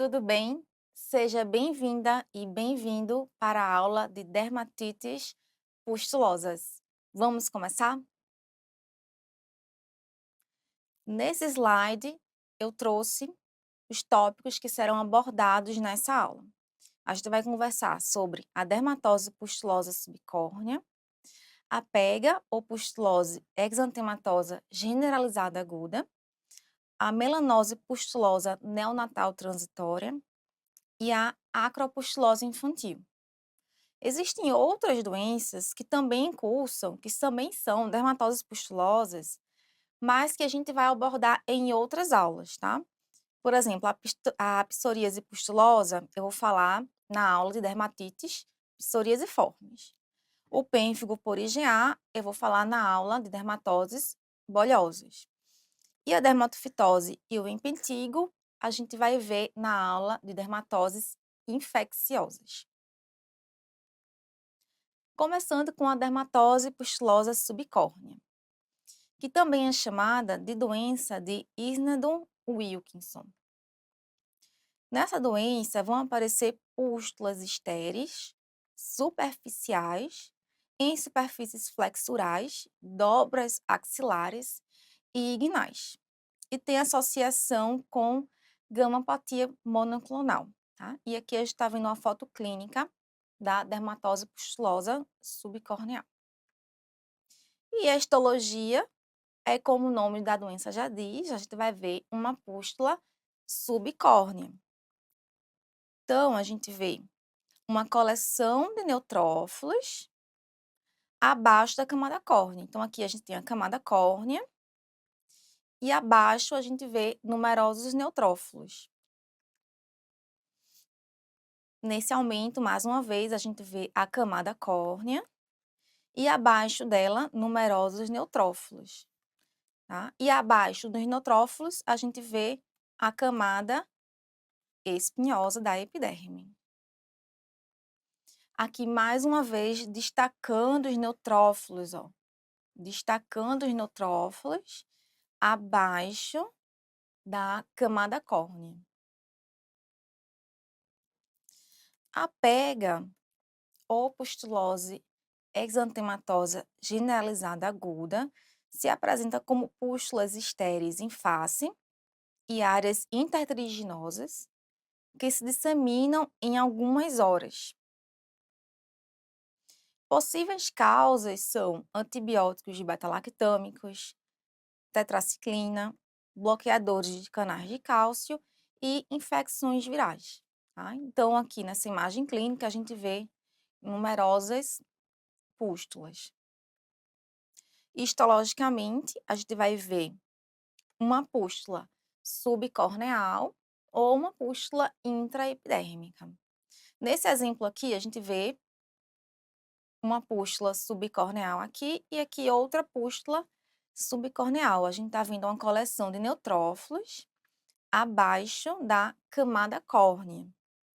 tudo bem? Seja bem-vinda e bem-vindo para a aula de dermatites pustulosas. Vamos começar? Nesse slide, eu trouxe os tópicos que serão abordados nessa aula. A gente vai conversar sobre a dermatose pustulosa subcórnea, a pega ou pustulose exantematosa generalizada aguda, a melanose pustulosa neonatal transitória e a acropustulose infantil. Existem outras doenças que também cursam, que também são dermatoses pustulosas, mas que a gente vai abordar em outras aulas, tá? Por exemplo, a psoríase pustulosa, eu vou falar na aula de dermatites psoriasiformes. O pênfigo por IgA, eu vou falar na aula de dermatoses bolhosas. E a dermatofitose e o impetigo, a gente vai ver na aula de dermatoses infecciosas. Começando com a dermatose pustulosa subcórnea, que também é chamada de doença de Sneddon-Wilkinson. Nessa doença vão aparecer pústulas estéreis, superficiais, em superfícies flexurais, dobras axilares e ignais. E tem associação com gamopatia monoclonal, tá? E aqui a gente está vendo uma foto clínica da dermatose pustulosa subcorneal. E a histologia é como o nome da doença já diz, a gente vai ver uma pústula subcórnea. Então, a gente vê uma coleção de neutrófilos abaixo da camada córnea. Então, aqui a gente tem a camada córnea e abaixo a gente vê numerosos neutrófilos. Nesse aumento, mais uma vez, a gente vê a camada córnea e abaixo dela numerosos neutrófilos. Tá? E abaixo dos neutrófilos, a gente vê a camada espinhosa da epiderme. Aqui, mais uma vez, destacando os neutrófilos, ó. Destacando os neutrófilos abaixo da camada córnea. A pega ou pustulose exantematosa generalizada aguda se apresenta como pústulas estéreis em face e áreas intertriginosas que se disseminam em algumas horas. Possíveis causas são antibióticos de beta-lactâmicos, tetraciclina, bloqueadores de canais de cálcio e infecções virais. Tá? Então, aqui nessa imagem clínica, a gente vê numerosas pústulas. Histologicamente, a gente vai ver uma pústula subcorneal ou uma pústula intraepidérmica. Nesse exemplo aqui, a gente vê uma pústula subcorneal aqui e aqui outra pústula subcorneal. A gente está vendo uma coleção de neutrófilos abaixo da camada córnea,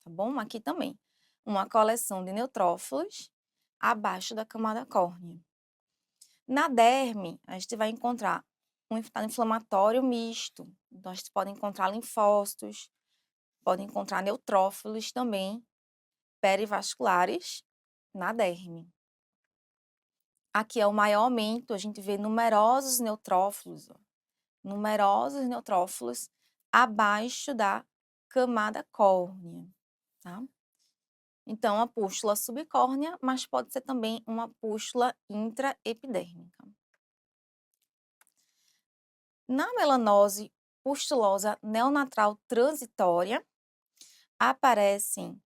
tá bom? Aqui também, uma coleção de neutrófilos abaixo da camada córnea. Na derme, a gente vai encontrar um estado inflamatório misto. Então, a gente pode encontrar linfócitos, pode encontrar neutrófilos também perivasculares na derme. Aqui é o maior aumento, a gente vê numerosos neutrófilos, ó, numerosos neutrófilos abaixo da camada córnea, tá? Então, a pústula subcórnea, mas pode ser também uma pústula intraepidérmica. Na melanose pustulosa neonatal transitória, aparecem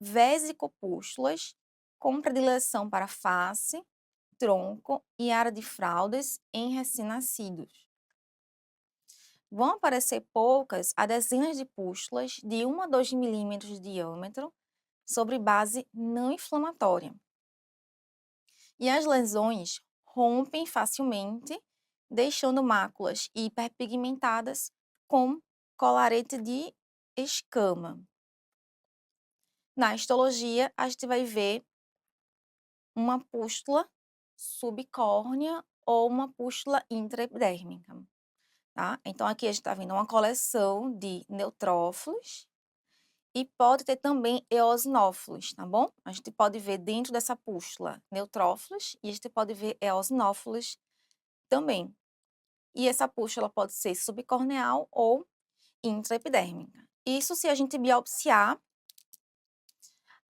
vesicopústulas com predileção para face, tronco e área de fraldas em recém-nascidos. Vão aparecer poucas a dezenas de pústulas de 1 a 2 milímetros de diâmetro sobre base não inflamatória. E as lesões rompem facilmente, deixando máculas hiperpigmentadas com colarete de escama. Na histologia, a gente vai ver uma pústula subcórnea ou uma pústula intraepidérmica, tá? Então, aqui a gente está vendo uma coleção de neutrófilos e pode ter também eosinófilos, tá bom? A gente pode ver dentro dessa pústula neutrófilos e a gente pode ver eosinófilos também. E essa pústula pode ser subcorneal ou intraepidérmica. Isso se a gente biopsiar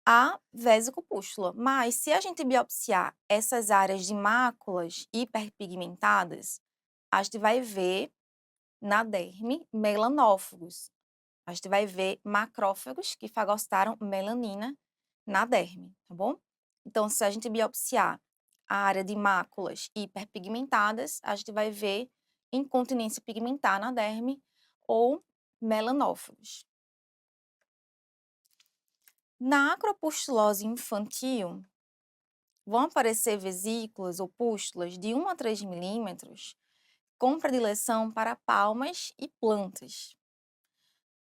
a vesicopústula, mas se a gente biopsiar essas áreas de máculas hiperpigmentadas, a gente vai ver na derme melanófagos. A gente vai ver macrófagos que fagostaram melanina na derme, tá bom? Então, se a gente biopsiar a área de máculas hiperpigmentadas, a gente vai ver incontinência pigmentar na derme ou melanófagos. Na acropustulose infantil, vão aparecer vesículas ou pústulas de 1 a 3 milímetros com predileção para palmas e plantas.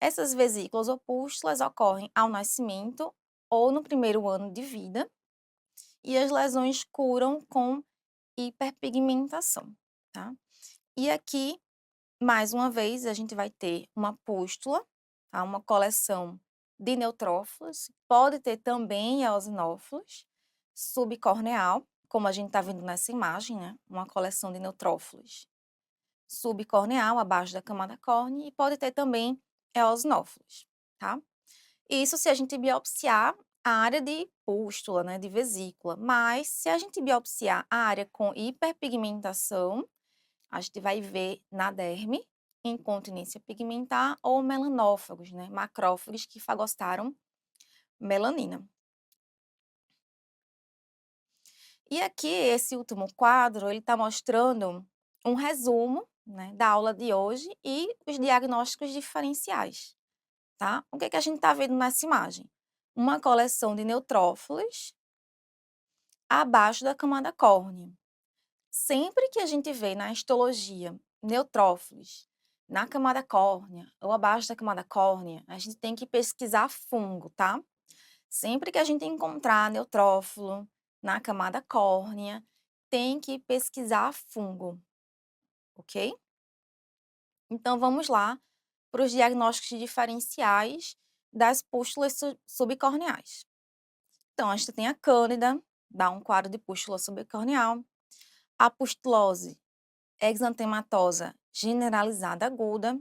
Essas vesículas ou pústulas ocorrem ao nascimento ou no primeiro ano de vida e as lesões curam com hiperpigmentação, tá? E aqui, mais uma vez, a gente vai ter uma pústula, tá? Uma coleção de neutrófilos, pode ter também eosinófilos, subcorneal, como a gente está vendo nessa imagem, né? Uma coleção de neutrófilos subcorneal, abaixo da camada córnea, e pode ter também eosinófilos, tá? Isso se a gente biopsiar a área de pústula, né, de vesícula, mas se a gente biopsiar a área com hiperpigmentação, a gente vai ver na derme incontinência pigmentar ou melanófagos, né, macrófagos que fagostaram melanina. E aqui, esse último quadro, ele está mostrando um resumo, né, da aula de hoje e os diagnósticos diferenciais, tá? O que que a gente está vendo nessa imagem? Uma coleção de neutrófilos abaixo da camada córnea. Sempre que a gente vê na histologia neutrófilos na camada córnea ou abaixo da camada córnea, a gente tem que pesquisar fungo, tá? Sempre que a gente encontrar neutrófilo na camada córnea, tem que pesquisar fungo, ok? Então, vamos lá para os diagnósticos diferenciais das pústulas subcorneais. Então, a gente tem a cândida, dá um quadro de pústula subcorneal, a pustulose exantematosa generalizada aguda,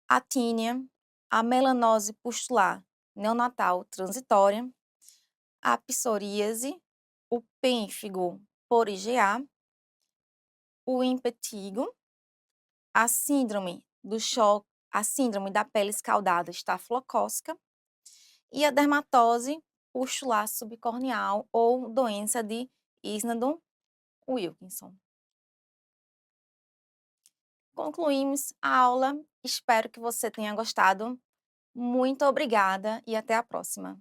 a tínia, a melanose pustular neonatal transitória, a psoríase, o pênfigo por IgA, o impetigo, a síndrome do choque, a síndrome da pele escaldada estafilocócica e a dermatose pustular subcorneal ou doença de Isnadon-Wilkinson. Concluímos a aula, espero que você tenha gostado. Muito obrigada e até a próxima.